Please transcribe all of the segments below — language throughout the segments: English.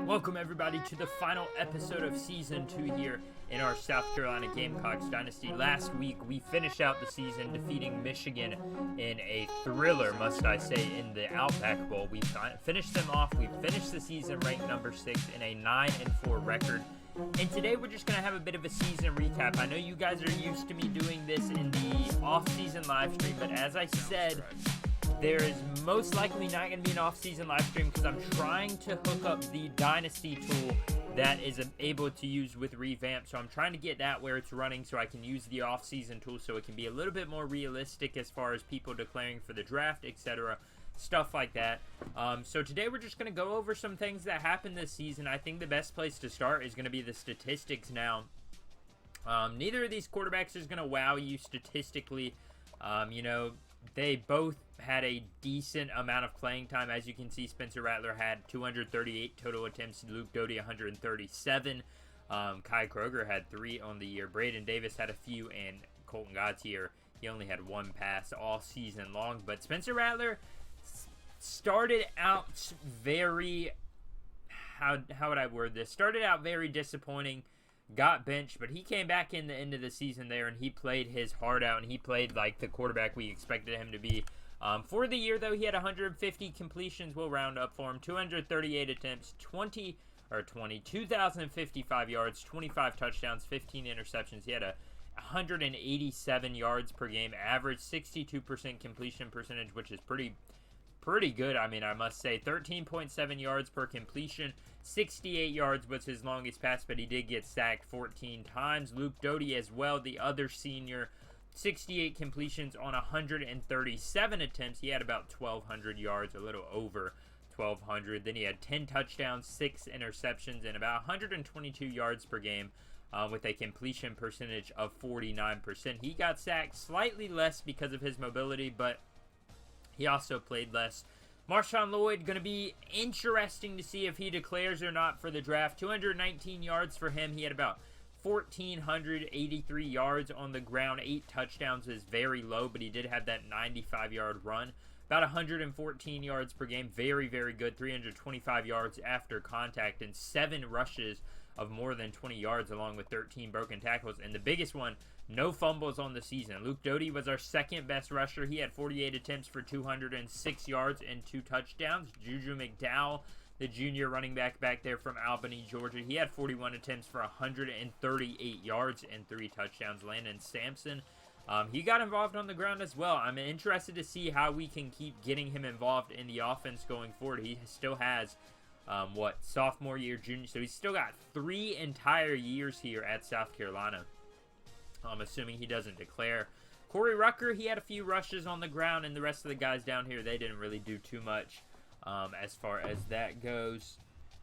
Welcome everybody to the final episode of Season 2 here in our South Carolina Gamecocks Dynasty. Last week we finished out the season defeating Michigan in a thriller, must I say, in the Outback Bowl. We finished them off. We finished the season ranked number 6 in a 9-4 record. And today we're just going to have a bit of a season recap. I know you guys are used to me doing this in the off-season live stream, but as I said, there is most likely not going to be an off-season live stream because I'm trying to hook up the Dynasty tool that is able to use with Revamped. So I'm trying to get that where it's running so I can use the off-season tool so it can be a little bit more realistic as far as people declaring for the draft, etc. Stuff like that. So today we're just going to go over some things that happened this season. I think the best place to start is going to be the statistics now. Neither of these quarterbacks is going to wow you statistically. They both had a decent amount of playing time. As you can see, Spencer Rattler had 238 total attempts, Luke Doty 137. Kai Kroger had 3 on the year. Braden Davis had a few, and Colton Gautier, he only had 1 pass all season long. But Spencer Rattler started out very, how would I word this? Started out very disappointing. Got benched, but he came back in the end of the season there, and he played his heart out, and he played like the quarterback we expected him to be. For the year, though, he had 150 completions. We'll round up for him. 238 attempts, 2,055 yards, 25 touchdowns, 15 interceptions. He had 187 yards per game, average 62% completion percentage, which is pretty good. I mean, I must say, 13.7 yards per completion, 68 yards was his longest pass, but he did get sacked 14 times. Luke Doty as well, the other senior, 68 completions on 137 attempts. He had about 1,200 yards, a little over 1,200. Then he had 10 touchdowns, 6 interceptions, and about 122 yards per game with a completion percentage of 49%. He got sacked slightly less because of his mobility, but he also played less. Marshawn Lloyd, going to be interesting to see if he declares or not for the draft. 219 yards for him. He had about 1,483 yards on the ground. 8 touchdowns is very low, but he did have that 95-yard run. About 114 yards per game. Very, very good. 325 yards after contact and 7 rushes of more than 20 yards along with 13 broken tackles. And the biggest one, no fumbles on the season. Luke Doty was our second best rusher. He had 48 attempts for 206 yards and 2 touchdowns. Juju McDowell, the junior running back there from Albany, Georgia, he had 41 attempts for 138 yards and 3 touchdowns. Landon Sampson, he got involved on the ground as well. I'm interested to see how we can keep getting him involved in the offense going forward. He still has sophomore year, junior, so he's still got 3 entire years here at South Carolina. I'm assuming he doesn't declare. Corey Rucker, he had a few rushes on the ground, and the rest of the guys down here, they didn't really do too much as far as that goes.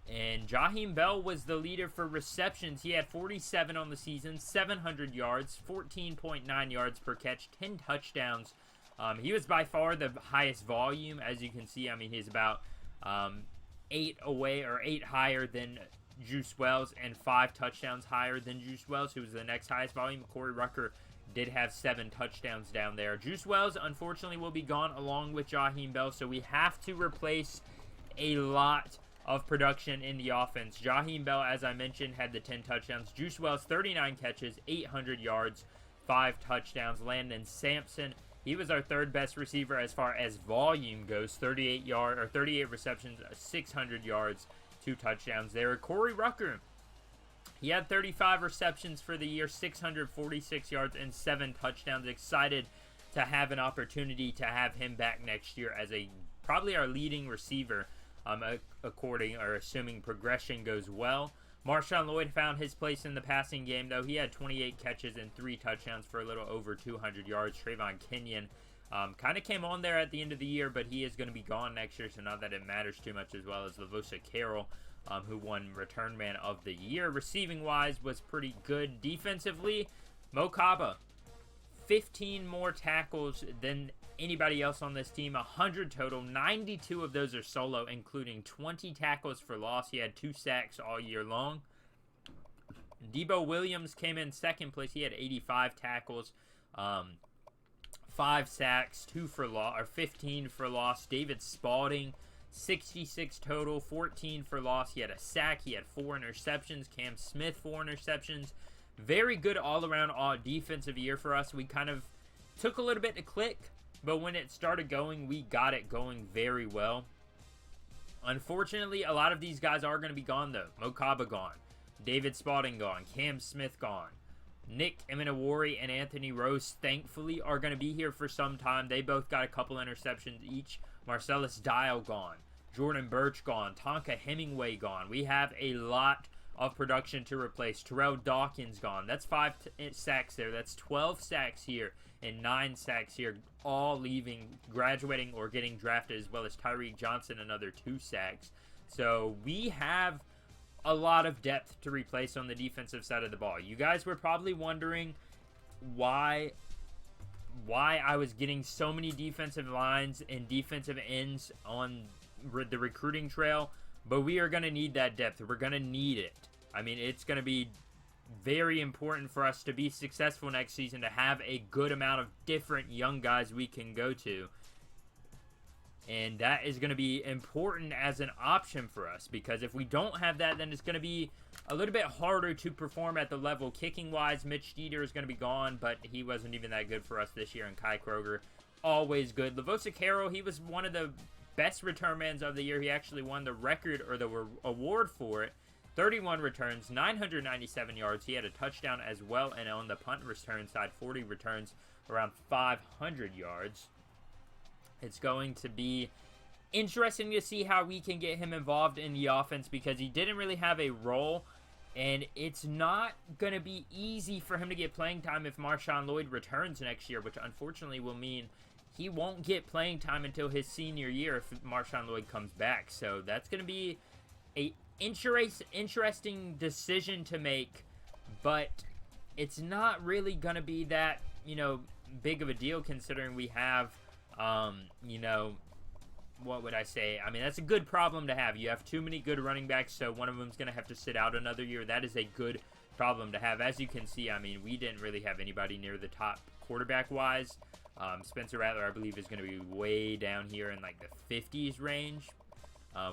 And Jaheim Bell was the leader for receptions. He had 47 on the season, 700 yards, 14.9 yards per catch, 10 touchdowns. He was by far the highest volume, as you can see. I mean, he's about 8 higher than Juice Wells and 5 touchdowns higher than Juice Wells, who was the next highest volume. Corey Rucker did have 7 touchdowns down there. Juice Wells, unfortunately, will be gone along with Jaheim Bell, so we have to replace a lot of production in the offense. Jaheim Bell, as I mentioned, had the 10 touchdowns. Juice Wells, 39 catches, 800 yards, 5 touchdowns. Landon Sampson, he was our third best receiver as far as volume goes. 38 receptions, 600 yards, 2 touchdowns there. Corey Rucker, he had 35 receptions for the year, 646 yards, and 7 touchdowns. Excited to have an opportunity to have him back next year as probably our leading receiver, assuming progression goes well. Marshawn Lloyd found his place in the passing game, though. He had 28 catches and 3 touchdowns for a little over 200 yards. Trayvon Kenyon kind of came on there at the end of the year, but he is going to be gone next year, so not that it matters too much, as well as Lavosa Carroll, who won Return Man of the Year. Receiving-wise was pretty good. Defensively, Mo Kaba, 15 more tackles than anybody else on this team, 100 total. 92 of those are solo, including 20 tackles for loss. He had 2 sacks all year long. Debo Williams came in second place. He had 85 tackles, 5 sacks, 15 for loss. David Spalding, 66 total, 14 for loss. He had a sack. He had 4 interceptions. Cam Smith, 4 interceptions. Very good all-around defensive year for us. We kind of took a little bit to click, but when it started going, we got it going very well. Unfortunately, a lot of these guys are going to be gone, though. Mokaba gone. David Spalding gone. Cam Smith gone. Nick Eminawari and Anthony Rose, thankfully, are going to be here for some time. They both got a couple interceptions each. Marcellus Dial gone. Jordan Birch gone. Tonka Hemingway gone. We have a lot of production to replace. Terrell Dawkins gone. That's 5 sacks there. That's 12 sacks here and 9 sacks here, all leaving, graduating, or getting drafted, as well as Tyreek Johnson, another 2 sacks. So we have a lot of depth to replace on the defensive side of the ball. You guys were probably wondering why I was getting so many defensive lines and defensive ends on the recruiting trail, but we are going to need that depth. We're going to need it. I mean, it's going to be very important for us to be successful next season, to have a good amount of different young guys we can go to. And that is going to be important as an option for us, because if we don't have that, then it's going to be a little bit harder to perform at the level. Kicking-wise, Mitch Dieter is going to be gone, but he wasn't even that good for us this year. And Kai Kroger, always good. Lavosa Carroll, he was one of the best return mans of the year. He actually won the record, or the award for it. 31 returns, 997 yards. He had a touchdown as well, and on the punt return side, 40 returns, around 500 yards. It's going to be interesting to see how we can get him involved in the offense, because he didn't really have a role, and it's not going to be easy for him to get playing time if Marshawn Lloyd returns next year, which unfortunately will mean he won't get playing time until his senior year if Marshawn Lloyd comes back. So that's going to be a interesting decision to make, but it's not really going to be that, big of a deal, considering we have what would I say? I mean, that's a good problem to have. You have too many good running backs, so one of them's going to have to sit out another year. That is a good problem to have. As you can see, I mean, we didn't really have anybody near the top quarterback-wise. Spencer Rattler, I believe, is going to be way down here in, like, the 50s range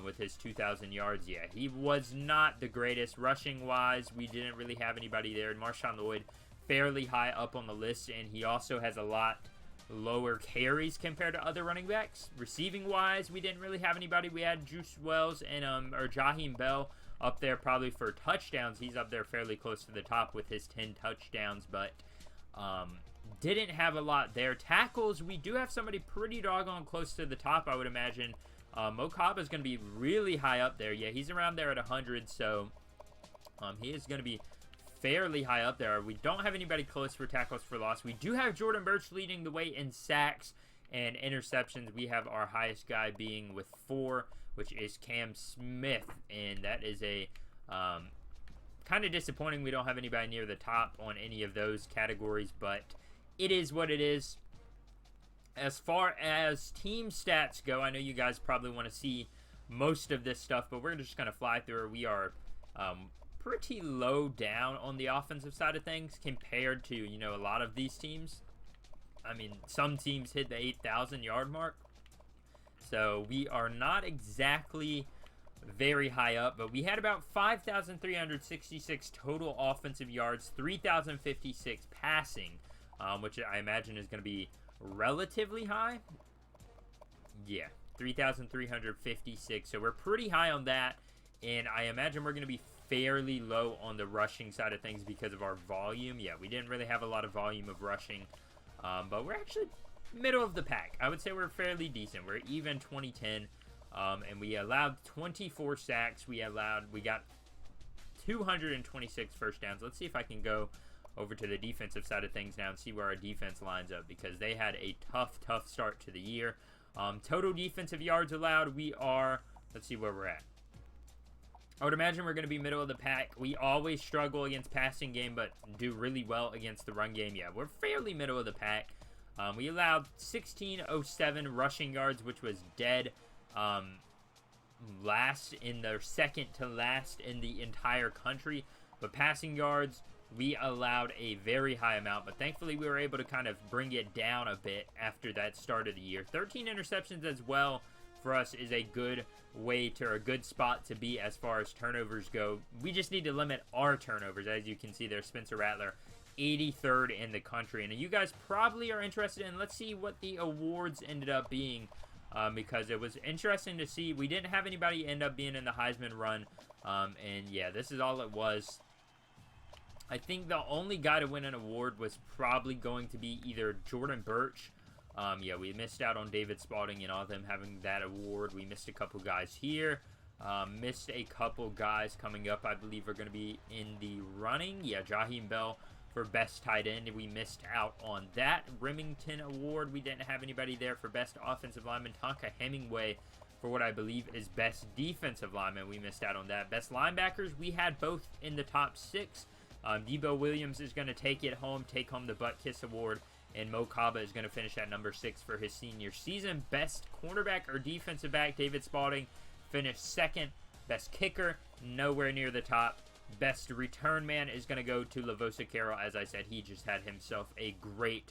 with his 2,000 yards. Yeah, he was not the greatest. Rushing-wise, we didn't really have anybody there. Marshawn Lloyd, fairly high up on the list, and he also has a lot lower carries compared to other running backs. Receiving wise, we didn't really have anybody. We had Juice Wells and or Jaheim Bell up there probably for touchdowns. He's up there fairly close to the top with his 10 touchdowns, but didn't have a lot there. Tackles, we do have somebody pretty doggone close to the top, I would imagine. Mokaba is going to be really high up there. Yeah, he's around there at 100, so he is going to be fairly high up there. We don't have anybody close for tackles for loss. We do have Jordan Birch leading the way in sacks and interceptions. We have our highest guy being with 4, which is Cam Smith, and that is a kind of disappointing. We don't have anybody near the top on any of those categories, but it is what it is. As far as team stats go, I know you guys probably want to see most of this stuff, but we're just going to fly through it. We are pretty low down on the offensive side of things compared to, a lot of these teams. I mean, some teams hit the 8,000 yard mark. So we are not exactly very high up, but we had about 5,366 total offensive yards, 3,056 passing, which I imagine is going to be relatively high. Yeah, 3,356. So we're pretty high on that, and I imagine we're going to be fairly low on the rushing side of things because of our volume. Yeah, we didn't really have a lot of volume of rushing, but we're actually middle of the pack. I would say we're fairly decent. We're even 2010, and we allowed 24 sacks. We got 226 first downs. Let's see if I can go over to the defensive side of things now and see where our defense lines up, because they had a tough start to the year. Total defensive yards allowed, we are, let's see where we're at. I would imagine we're going to be middle of the pack. We always struggle against passing game, but do really well against the run game. Yeah, we're fairly middle of the pack. We allowed 1607 rushing yards, which was dead last in the second to last in the entire country. But passing yards, we allowed a very high amount, but thankfully we were able to kind of bring it down a bit after that start of the year. 13 interceptions as well for us is a good way to, or a good spot to be as far as turnovers go. We just need to limit our turnovers. As you can see there, Spencer Rattler, 83rd in the country. And you guys probably are interested in, let's see what the awards ended up being, because it was interesting to see. We didn't have anybody end up being in the Heisman run, and yeah, this is all it was. I think the only guy to win an award was probably going to be either Jordan Birch. Yeah, we missed out on David Spalding and all of them having that award. We missed a couple guys here. Missed a couple guys coming up, I believe, are going to be in the running. Yeah, Jaheim Bell for best tight end. We missed out on that. Remington Award, we didn't have anybody there for best offensive lineman. Tonka Hemingway for what I believe is best defensive lineman. We missed out on that. Best linebackers, we had both in the top 6. Debo Williams is going to take home the Butt Kiss Award, and Mo Kaba is going to finish at number 6 for his senior season. Best cornerback or defensive back, David Spalding finished 2nd. Best kicker, nowhere near the top. Best return man is going to go to Lavosa Carroll. As I said, he just had himself a great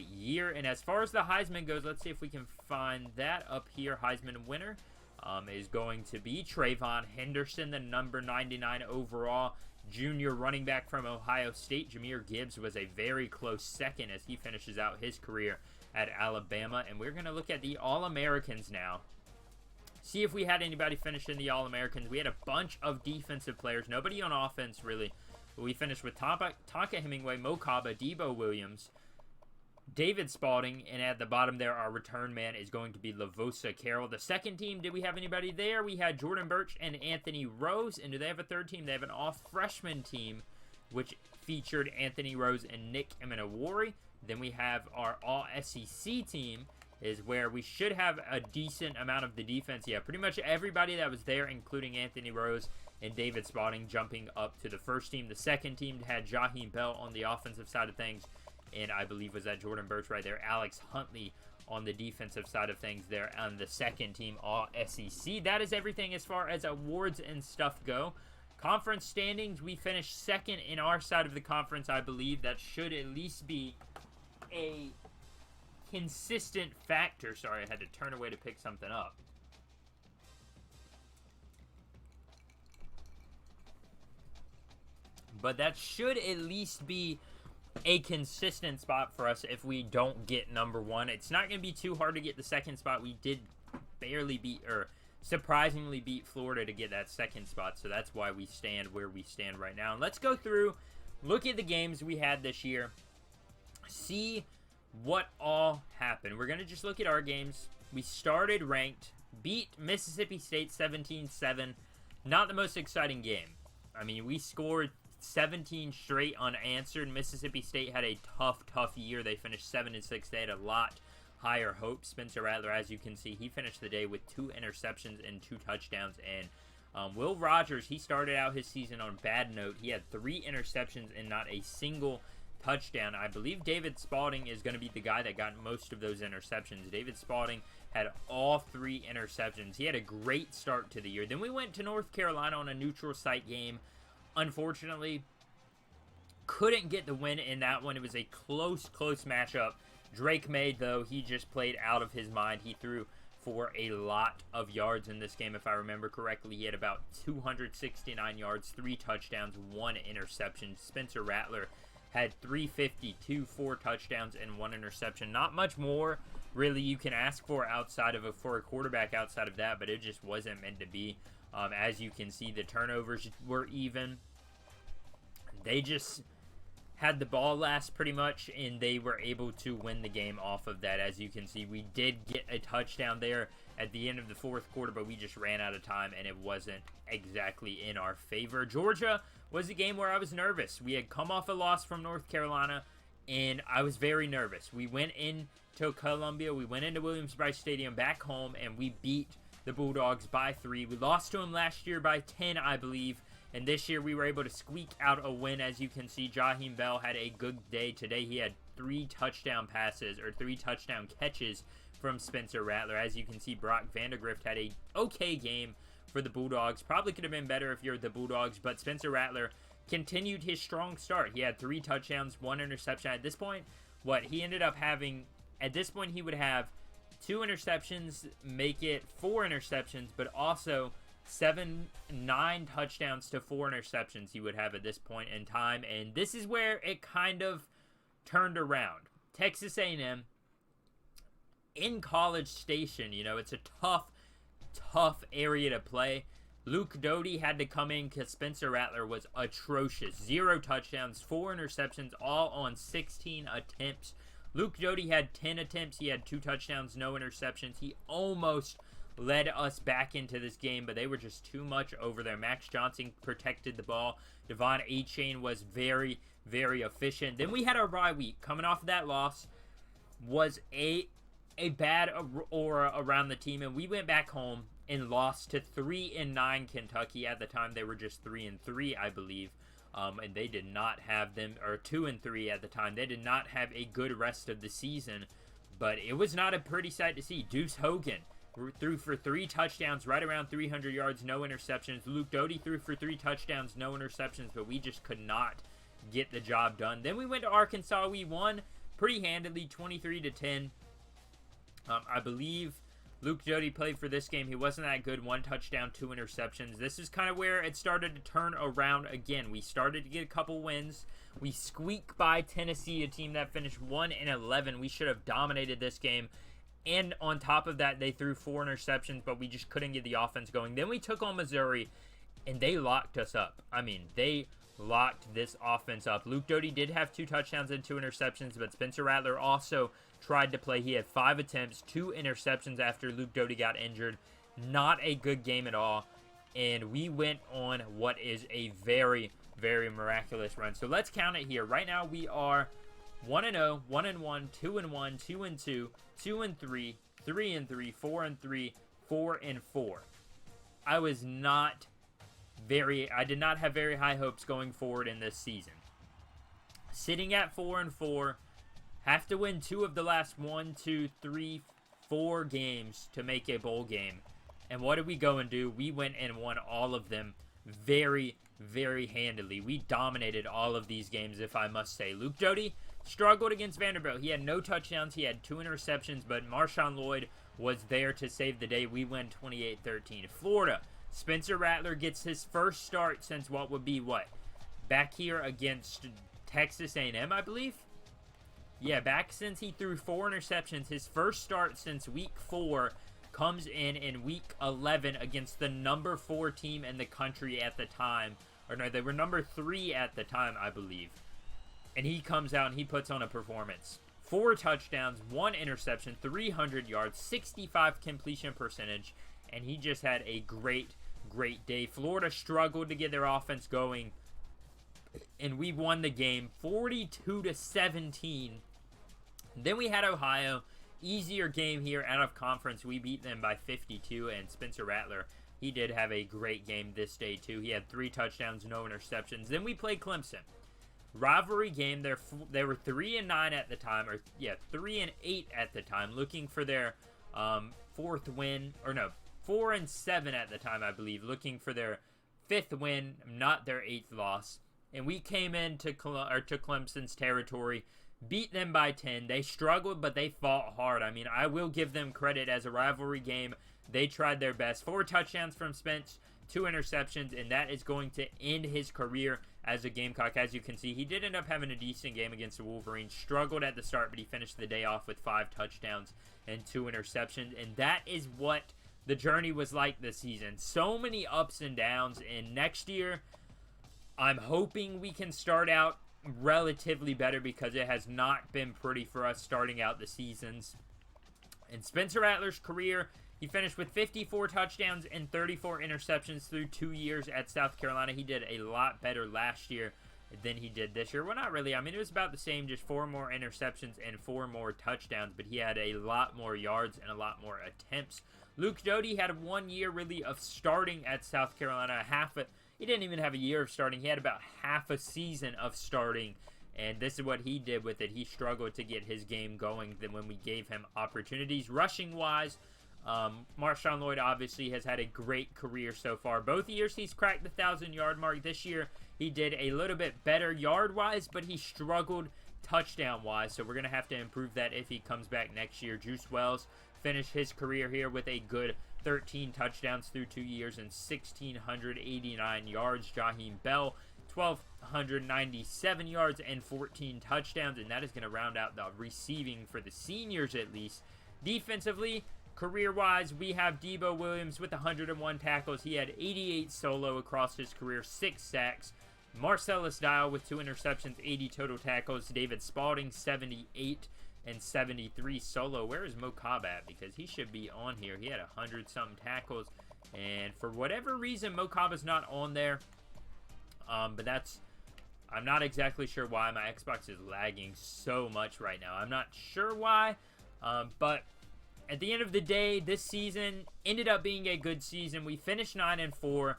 year. And as far as the Heisman goes, let's see if we can find that up here. Heisman winner is going to be Trayvon Henderson, the number 99 overall junior running back from Ohio State. Jahmyr Gibbs was a very close second as he finishes out his career at Alabama. And we're going to look at the All-Americans now. See if we had anybody finish in the All-Americans. We had a bunch of defensive players. Nobody on offense, really. We finished with Tonka Hemingway, Mo Kaba, Debo Williams, David Spalding, and at the bottom there, our return man is going to be Lavosa Carroll. The second team, did we have anybody there? We had Jordan Birch and Anthony Rose. And do they have a third team? They have an all-freshman team, which featured Anthony Rose and Nick Emanawari. Then we have our all-SEC team, is where we should have a decent amount of the defense. Yeah, pretty much everybody that was there, including Anthony Rose and David Spalding, jumping up to the first team. The second team had Jaheim Bell on the offensive side of things, and I believe was that Jordan Birch right there. Alex Huntley on the defensive side of things there on the second team, all SEC. That is everything as far as awards and stuff go. Conference standings, we finished 2nd in our side of the conference, I believe. That should at least be a consistent factor. Sorry, I had to turn away to pick something up. But that should at least be a consistent spot for us if we don't get number 1. It's not going to be too hard to get the 2nd spot. We did barely beat, or surprisingly beat Florida to get that 2nd spot. So that's why we stand where we stand right now. And let's go through, look at the games we had this year, see what all happened. We're going to just look at our games. We started ranked, beat Mississippi State 17-7. Not the most exciting game. I mean, we scored 17 straight unanswered. Mississippi State had a tough year. They finished 7-6. They had a lot higher hopes. Spencer Rattler, as you can see, he finished the day with 2 interceptions and 2 touchdowns. And Will Rogers, he started out his season on a bad note. He had 3 interceptions and not a single touchdown. I believe David Spalding is going to be the guy that got most of those interceptions. David Spalding had all 3 interceptions. He had a great start to the year. Then we went to North Carolina on a neutral site game. Unfortunately, couldn't get the win in that one. It was a close matchup. Drake May, though, he just played out of his mind. He threw for a lot of yards in this game, if I remember correctly. He had about 269 yards, 3 touchdowns, 1 interception. Spencer Rattler had 352, 4 touchdowns, and 1 interception. Not much more, really, you can ask for outside of for a quarterback outside of that, but it just wasn't meant to be. As you can see, the turnovers were even. They just had the ball last pretty much, and they were able to win the game off of that. As you can see, we did get a touchdown there at the end of the 4th quarter, but we just ran out of time, and it wasn't exactly in our favor. Georgia was a game where I was nervous. We had come off a loss from North Carolina, and I was very nervous. We went into Columbia, we went into Williams-Brice Stadium back home, and we beat the Bulldogs by 3. We lost to them last year by 10, I believe. And this year we were able to squeak out a win. As you can see, Jaheim Bell had a good day. Today he had 3 touchdown passes, or 3 touchdown catches from Spencer Rattler. As you can see, Brock Vandegrift had a okay game for the Bulldogs. Probably could have been better if you're the Bulldogs, but Spencer Rattler continued his strong start. He had 3 touchdowns, 1 interception. At this point, he ended up having, at this point he would have 2 interceptions make it 4 interceptions, but also 9 touchdowns to 4 interceptions he would have at this point in time. And this is where it kind of turned around. Texas A&M in College Station, it's a tough area to play. Luke Doty had to come in because Spencer Rattler was atrocious. 0 touchdowns, 4 interceptions, all on 16 attempts. Luke Doty had 10 attempts. He had 2 touchdowns, no interceptions. He almost led us back into this game, but they were just too much over there. Max Johnson protected the ball. Devon Achane was very, very efficient. Then we had our bye week. Coming off of that loss was a bad aura around the team, and we went back home and lost to 3-9 Kentucky. At the time, they were just 3-3, I believe. And they did not have them, or 2-3 at the time. They did not have a good rest of the season, but it was not a pretty sight to see. Deuce Hogan threw for 3 touchdowns, right around 300 yards, no interceptions. Luke Doty threw for 3 touchdowns, no interceptions, but we just could not get the job done. Then we went to Arkansas. We won pretty handily, 23-10. I believe Luke Doty played for this game. He wasn't that good. 1 touchdown, 2 interceptions. This is kind of where it started to turn around again. We started to get a couple wins. We squeak by Tennessee, a team that finished 1-11. We should have dominated this game. And on top of that, they threw 4 interceptions, but we just couldn't get the offense going. Then we took on Missouri, and they locked us up. I mean, they locked this offense up. Luke Doty did have 2 touchdowns and 2 interceptions, but Spencer Rattler also tried to play. He had 5 attempts, 2 interceptions after Luke Doty got injured. Not a good game at all. And we went on what is a very, very miraculous run. So let's count it here. Right now we are 1-0, 1-1, 2-1, 2-2, 2-3, 3-3, 4-3, 4-4. I did not have very high hopes going forward in this season. Sitting at 4-4, have to win 2 of the last 4 games to make a bowl game. And what did we go and do? We went and won all of them very, very handily. We dominated all of these games, if I must say. Luke Doty struggled against Vanderbilt. He had no touchdowns. He had 2 interceptions, but Marshawn Lloyd was there to save the day. We win 28-13. Florida, Spencer Rattler gets his first start since what would be back here against Texas A&M, I believe. Yeah, back since he threw 4 interceptions. His first start since week 4 comes in week 11 against the number 4 team in the country at the time. Or no, they were number 3 at the time, I believe. And he comes out and he puts on a performance. 4 touchdowns, 1 interception, 300 yards, 65 completion percentage. And he just had a great, great day. Florida struggled to get their offense going. And we won the game 42-17. Then we had Ohio. Easier game here out of conference. We beat them by 52. And Spencer Rattler, he did have a great game this day too. He had 3 touchdowns, no interceptions. Then we played Clemson. Rivalry game. They were 3-9 at the time. 3-8 at the time. Looking for their 4th win. Or no, 4-7 at the time, I believe. Looking for their 5th win, not their 8th loss. And we came into to Clemson's territory, beat them by 10. They struggled, but they fought hard. I mean, I will give them credit as a rivalry game. They tried their best. 4 touchdowns from Spence, 2 interceptions, and that is going to end his career as a Gamecock. As you can see, he did end up having a decent game against the Wolverines. Struggled at the start, but he finished the day off with 5 touchdowns and 2 interceptions. And that is what the journey was like this season. So many ups and downs, and next year, I'm hoping we can start out relatively better because it has not been pretty for us starting out the seasons. In Spencer Rattler's career, he finished with 54 touchdowns and 34 interceptions through 2 years at South Carolina. He did a lot better last year than he did this year. Well, not really. I mean, it was about the same, just 4 more interceptions and 4 more touchdowns, but he had a lot more yards and a lot more attempts. Luke Doty had 1 year really of starting at South Carolina, he didn't even have a year of starting. He had about half a season of starting, and this is what he did with it. He struggled to get his game going then when we gave him opportunities. Rushing-wise, Marshawn Lloyd obviously has had a great career so far. Both years he's cracked the 1,000-yard mark. This year he did a little bit better yard-wise, but he struggled touchdown-wise, so we're going to have to improve that if he comes back next year. Juice Wells, finished his career here with a good 13 touchdowns through 2 years and 1,689 yards. Jaheim Bell, 1,297 yards and 14 touchdowns, and that is going to round out the receiving for the seniors at least. Defensively, career-wise, we have Debo Williams with 101 tackles. He had 88 solo across his career, 6 sacks. Marcellus Dial with 2 interceptions, 80 total tackles. David Spalding, 78 and 73 solo. Where is Mo Cobb at? Because he should be on here. He had 100-something tackles, and for whatever reason, Mo Cobb is not on there. But I'm not exactly sure why. My Xbox is lagging so much right now. I'm not sure why, but at the end of the day, this season ended up being a good season. We finished 9-4,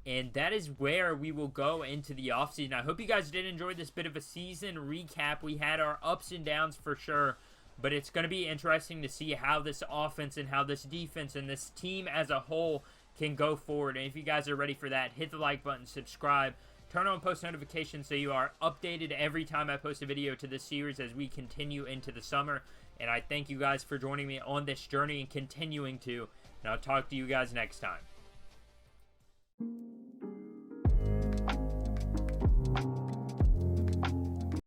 and that is where we will go into the offseason. I hope you guys did enjoy this bit of a season recap. We had our ups and downs for sure, but it's going to be interesting to see how this offense and how this defense and this team as a whole can go forward. And if you guys are ready for that, hit the like button, subscribe, turn on post notifications so you are updated every time I post a video to this series as we continue into the summer. And I thank you guys for joining me on this journey and continuing to. And I'll talk to you guys next time.